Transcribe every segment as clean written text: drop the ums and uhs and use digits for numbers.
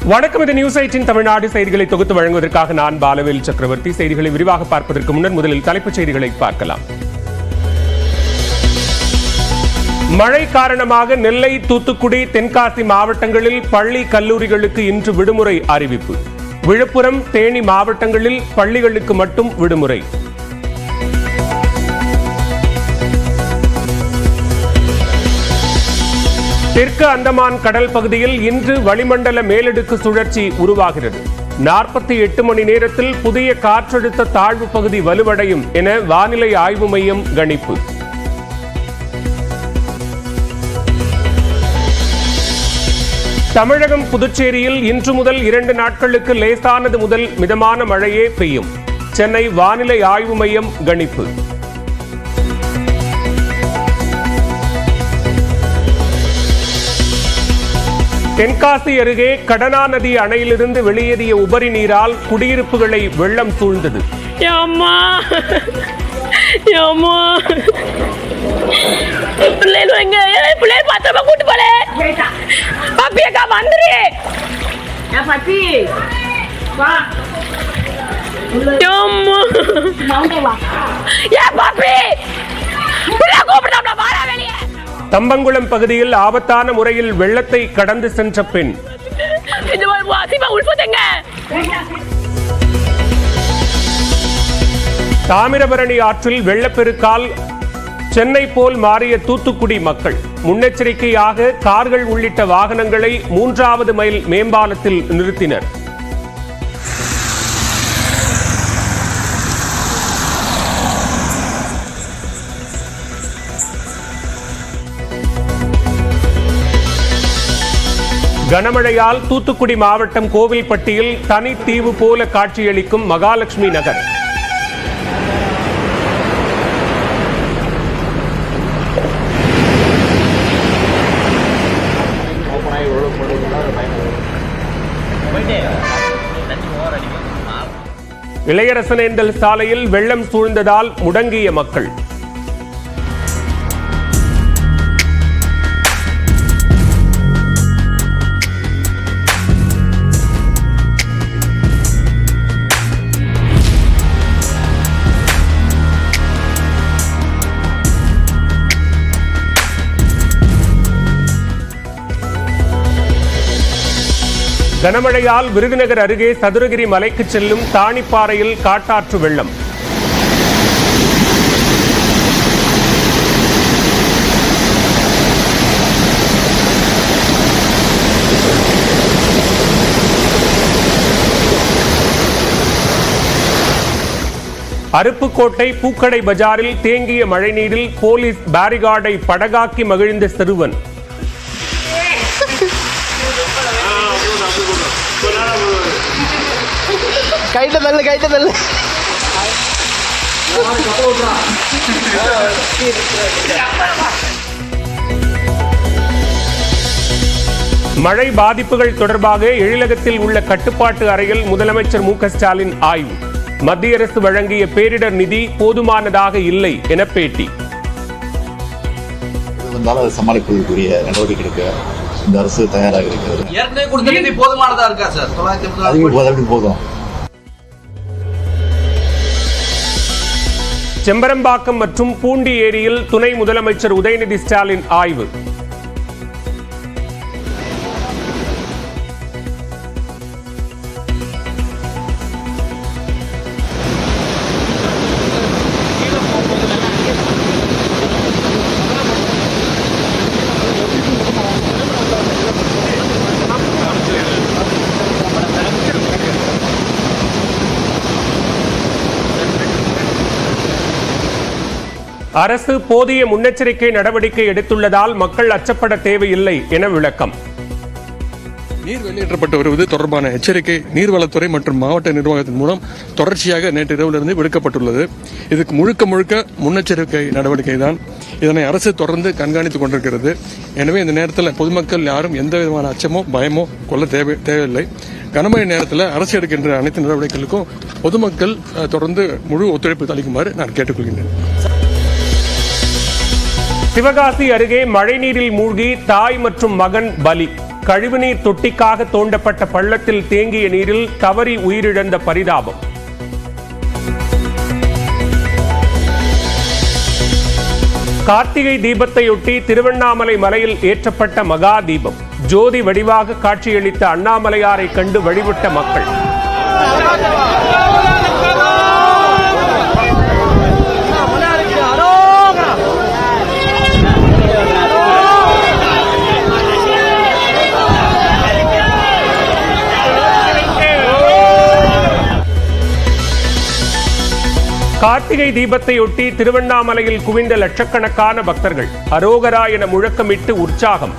வணக்கம். இது நியூஸ் 18 தமிழ்நாடு செய்திகளை தொகுத்து வழங்குவதற்காக நான் பாலவேல் சக்கரவர்த்தி. செய்திகளை விரிவாக பார்ப்பதற்கு முன்னர் முதலில் தலைப்புச் செய்திகளை பார்க்கலாம். மழை காரணமாக நெல்லை, தூத்துக்குடி, தென்காசி மாவட்டங்களில் பள்ளி கல்லூரிகளுக்கு இன்று விடுமுறை அறிவிப்பு. விழுப்புரம், தேனி மாவட்டங்களில் பள்ளிகளுக்கு மட்டும் விடுமுறை. தெற்கு அந்தமான் கடல் பகுதியில் இன்று வளிமண்டல மேலடுக்கு சுழற்சி உருவாகிறது. 48 மணி நேரத்தில் புதிய காற்றழுத்த தாழ்வு பகுதி வலுவடையும் என வானிலை ஆய்வு மையம் கணிப்பு. தமிழகம், புதுச்சேரியில் இன்று முதல் 2 நாட்களுக்கு லேசானது முதல் மிதமான மழையே பெய்யும். சென்னை வானிலை ஆய்வு மையம் கணிப்பு. தென்காசி அருகே கடனா நதி அணையிலிருந்து வெளியேறிய உபரி நீரால் குடியிருப்புகளை வெள்ளம் சூழ்ந்தது. தம்பங்குளம் பகுதியில் ஆபத்தான முறையில் வெள்ளத்தை கடந்து சென்ற பெண். தாமிரபரணி ஆற்றில் வெள்ளப்பெருக்கால் சென்னை போல் மாறிய தூத்துக்குடி மக்கள். முன்னெச்சரிக்கையாக கார்கள் உள்ளிட்ட வாகனங்களை 3வது மைல் மேம்பாலத்தில் நிறுத்தினர். கனமழையால் தூத்துக்குடி மாவட்டம் கோவில்பட்டியில் தனி தீவு போல காட்சியளிக்கும் மகாலட்சுமி நகர். இளையரசனேந்தல் சாலையில் வெள்ளம் சூழ்ந்ததால் முடங்கிய மக்கள். கனமழையால் விருதுநகர் அருகே சதுரகிரி மலைக்கு செல்லும் தாணிப்பாறையில் காட்டாற்று வெள்ளம். அருப்புக்கோட்டை பூக்கடை பஜாரில் தேங்கிய மழைநீரில் போலீஸ் பேரிகார்டை படகாக்கி மகிழ்ந்த சிறுவன். மழை பாதிப்புகள் தொடர்பாக எழிலகத்தில் உள்ள கட்டுப்பாட்டு அறையில் முதலமைச்சர் மு.க. ஸ்டாலின் ஆய்வு. மத்திய அரசு வழங்கிய பேரிடர் நிதி போதுமானதாக இல்லை என பேட்டி. சமாளிப்பதற்குரிய நடவடிக்கை எடுக்க இந்த அரசு தயாராக இருக்கிறது. ஏற்கனவே கொடுத்த நிதி போதுமானதா இருக்கா சார்? 950 போதும். செம்பரம்பாக்கம் மற்றும் பூண்டி ஏரியில் துணை முதலமைச்சர் உதயநிதி ஸ்டாலின் ஆய்வு. அரசு போதிய முன்னெச்சரிக்கை நடவடிக்கை எடுத்துள்ளதால் மக்கள் அச்சப்பட தேவையில்லை என விளக்கம். நீர் வெளியேற்றப்பட்டு வருவது தொடர்பான எச்சரிக்கை நீர்வளத்துறை மற்றும் மாவட்ட நிர்வாகத்தின் மூலம் தொடர்ச்சியாக நேற்று இரவிலிருந்து விடுக்கப்பட்டுள்ளது. இதுக்கு முழுக்க முன்னெச்சரிக்கை நடவடிக்கை தான். இதனை அரசு தொடர்ந்து கண்காணித்துக் கொண்டிருக்கிறது. எனவே இந்த நேரத்தில் பொதுமக்கள் யாரும் எந்த விதமான அச்சமோ பயமோ கொள்ள தேவையில்லை. கனமழை நேரத்தில் அரசு எடுக்கின்ற அனைத்து நடவடிக்கைகளுக்கும் பொதுமக்கள் தொடர்ந்து முழு ஒத்துழைப்பு அளிக்குமாறு நான் கேட்டுக்கொள்கின்றேன். சிவகாசி அருகே மழைநீரில் மூழ்கி தாய் மற்றும் மகன் பலி. கழிவுநீர் தொட்டிக்காக தோண்டப்பட்ட பள்ளத்தில் தேங்கிய நீரில் தவறி உயிரிழந்த பரிதாபம். கார்த்திகை தீபத்தையொட்டி திருவண்ணாமலை மலையில் ஏற்றப்பட்ட மகா தீபம். ஜோதி வடிவாக காட்சியளித்த அண்ணாமலையாரை கண்டு வழிபட்ட மக்கள். கார்த்திகை தீபத்தையொட்டி திருவண்ணாமலையில் குவிந்த லட்சக்கணக்கான பக்தர்கள் அரோகரா என முழக்கமிட்டு உற்சாகம்.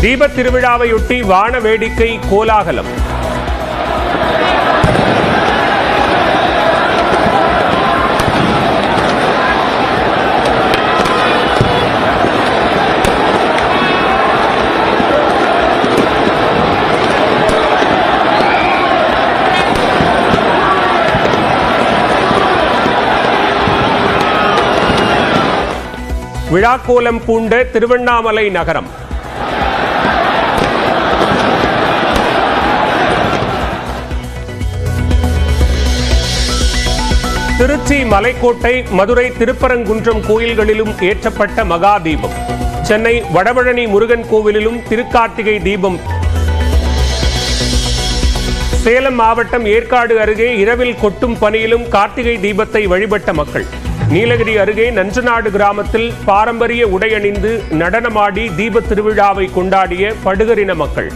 தீபத் திருவிழாவையொட்டி வான வேடிக்கை கோலாகலம். விழாக்கோலம் பூண்ட திருவண்ணாமலை நகரம். திருச்சி மலைக்கோட்டை, மதுரை திருப்பரங்குன்றம் கோயில்களிலும் ஏற்றப்பட்ட மகா தீபம். சென்னை வடபழனி முருகன் கோவிலிலும் திருக்கார்த்திகை தீபம். சேலம் மாவட்டம் ஏற்காடு அருகே இரவில் கொட்டும் பனியிலும் கார்த்திகை தீபத்தை வழிபட்ட மக்கள். நீலகிரி அருகே நஞ்சநாடு கிராமத்தில் பாரம்பரிய உடை அணிந்து நடனமாடி தீப திருவிழாவை கொண்டாடிய படுகரின மக்கள்.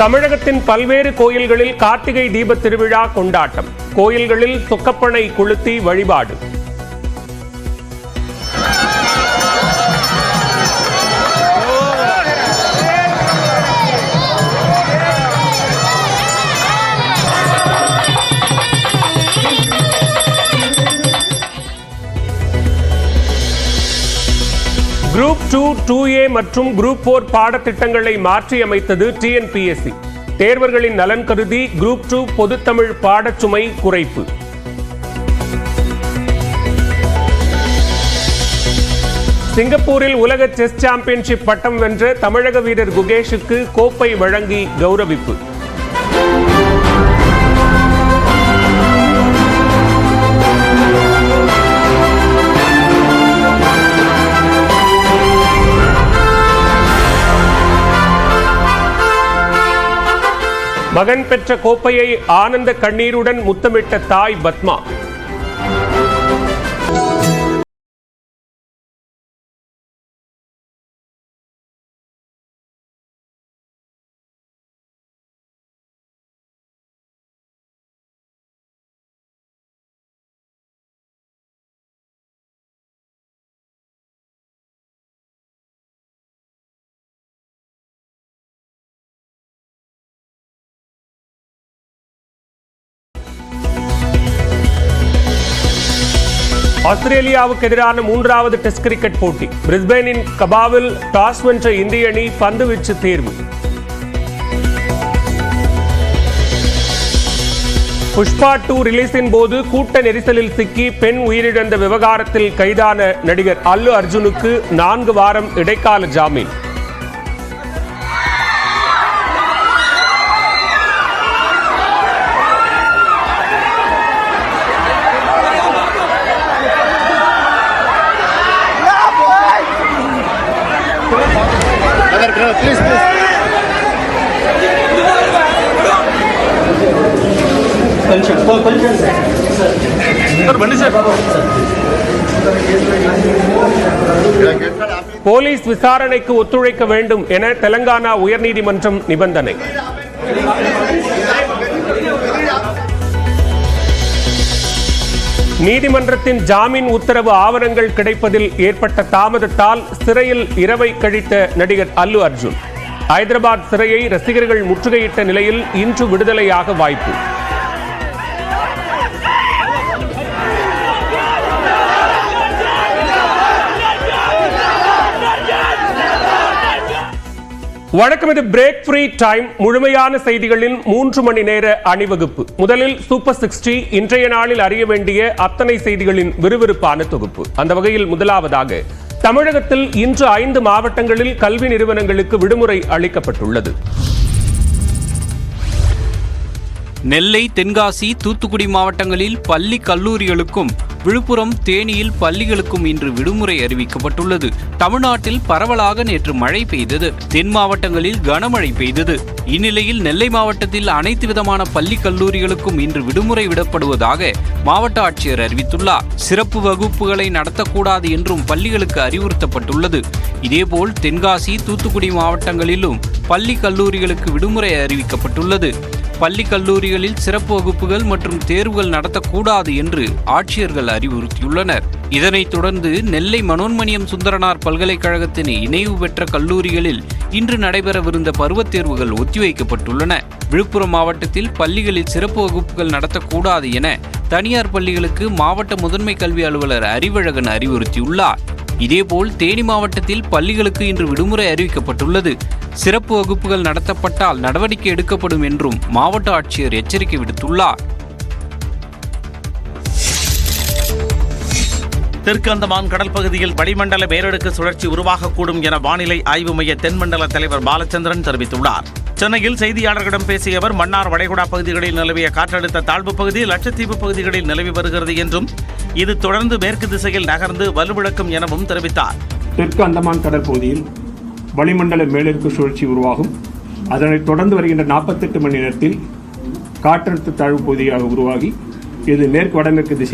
தமிழகத்தின் பல்வேறு கோயில்களில் கார்த்திகை தீப திருவிழா கொண்டாட்டம். கோயில்களில் சொக்கப்பனை கொளுத்தி வழிபாடு. குரூப் 2, 2A மற்றும் குரூப் 4 பாடத்திட்டங்களை மாற்றியமைத்தது TNPSC. தேர்வர்களின் நலன் கருதி குரூப் 2 பொதுத்தமிழ் பாடச்சுமை குறைப்பு. சிங்கப்பூரில் உலக செஸ் சாம்பியன்ஷிப் பட்டம் வென்ற தமிழக வீரர் குகேஷுக்கு கோப்பை வழங்கி கௌரவிப்பு. மகன் பெற்ற கோப்பையை ஆனந்த கண்ணீருடன் முத்தமிட்ட தாய் பத்மா. ஆஸ்திரேலியாவுக்கு எதிரான 3வது டெஸ்ட் கிரிக்கெட் போட்டி. பிரிஸ்பேனின் கபாவில் டாஸ் வென்ற இந்திய அணி பந்து வீச்சு தேர்வு. புஷ்பா 2 ரிலீஸின் போது கூட்ட நெரிசலில் சிக்கி பெண் உயிரிழந்த விவகாரத்தில் கைதான நடிகர் அல்லு அர்ஜுனுக்கு 4 வாரம் இடைக்கால ஜாமீன். போலீஸ் விசாரணைக்கு ஒத்துழைக்க வேண்டும் என தெலங்கானா உயர்நீதிமன்றம் நிபந்தனை. நீதிமன்றத்தின் ஜாமீன் உத்தரவு ஆவணங்கள் கிடைப்பதில் ஏற்பட்ட தாமதத்தால் சிறையில் இரவை கழித்த நடிகர் அல்லு அர்ஜுன் ஹைதராபாத் சிறையை ரசிகர்கள் முற்றுகையிட்ட நிலையில் இன்று விடுதலையாக வாய்ப்பு. வணக்கம், இது பிரேக் ஃப்ரீ டைம். முழுமையான செய்திகளின் 3 மணி நேர அணிவகுப்பு. முதலில் சூப்பர் 60 இன்றைய நாளில் அறிய வேண்டிய அத்தனை செய்திகளின் விறுவிறுப்பான தொகுப்பு. அந்த வகையில் முதலாவதாக தமிழகத்தில் இன்று 5 மாவட்டங்களில் கல்வி நிறுவனங்களுக்கு விடுமுறை அளிக்கப்பட்டுள்ளது. நெல்லை, தென்காசி, தூத்துக்குடி மாவட்டங்களில் பள்ளி கல்லூரிகளுக்கும் விழுப்புரம், தேனியில் பள்ளிகளுக்கும் இன்று விடுமுறை அறிவிக்கப்பட்டுள்ளது. தமிழ்நாட்டில் பரவலாக நேற்று மழை பெய்தது. தென் மாவட்டங்களில் கனமழை பெய்தது. இந்நிலையில் நெல்லை மாவட்டத்தில் அனைத்து விதமான பள்ளி கல்லூரிகளுக்கும் இன்று விடுமுறை விடப்படுவதாக மாவட்ட ஆட்சியர் அறிவித்துள்ளார். சிறப்பு வகுப்புகளை நடத்தக்கூடாது என்றும் பள்ளிகளுக்கு அறிவுறுத்தப்பட்டுள்ளது. இதேபோல் தென்காசி, தூத்துக்குடி மாவட்டங்களிலும் பள்ளி கல்லூரிகளுக்கு விடுமுறை அறிவிக்கப்பட்டுள்ளது. பள்ளி கல்லூரிகளில் சிறப்பு வகுப்புகள் மற்றும் தேர்வுகள் நடத்தக்கூடாது என்று ஆட்சியர்கள் அறிவுறுத்தியுள்ளனர். இதனைத் தொடர்ந்து நெல்லை மனோன்மணியம் சுந்தரனார் பல்கலைக்கழகத்தின் இணைவு பெற்ற கல்லூரிகளில் இன்று நடைபெறவிருந்த பருவத் தேர்வுகள் ஒத்திவைக்கப்பட்டுள்ளன. விழுப்புரம் மாவட்டத்தில் பள்ளிகளில் சிறப்பு வகுப்புகள் நடத்தக்கூடாது என தனியார் பள்ளிகளுக்கு மாவட்ட முதன்மை கல்வி அலுவலர் அறிவழகன் அறிவுறுத்தியுள்ளார். இதேபோல் தேனி மாவட்டத்தில் பள்ளிகளுக்கு இன்று விடுமுறை அறிவிக்கப்பட்டுள்ளது. சிறப்பு வகுப்புகள் நடத்தப்பட்டால் நடவடிக்கை எடுக்கப்படும் என்றும் மாவட்ட ஆட்சியர் எச்சரிக்கை விடுத்துள்ளார். தெற்கு அந்தமான் கடல் பகுதியில் வளிமண்டல மேலடுக்கு சுழற்சி உருவாகக்கூடும் என வானிலை ஆய்வு மைய தென்மண்டல தலைவர் பாலச்சந்திரன் தெரிவித்துள்ளார். சென்னையில் செய்தியாளர்களிடம் பேசிய அவர், மன்னார் வளைகுடா பகுதிகளில் நிலவிய காற்றழுத்த தாழ்வு பகுதி லட்சத்தீவு பகுதிகளில் நிலவி வருகிறது என்றும் இது தொடர்ந்து மேற்கு திசையில் நகர்ந்து வலுவிழக்கும் எனவும் தெரிவித்தார். தெற்கு அந்தமான் கடல் பகுதியில் வளிமண்டல மேலடுக்கு சுழற்சி உருவாகும். அதனைத் தொடர்ந்து வருகின்ற 48 மணி நேரத்தில் காற்றழுத்த தாழ்வு பகுதியாக உருவாகி இது மேற்கு வடமேற்கு திசையில்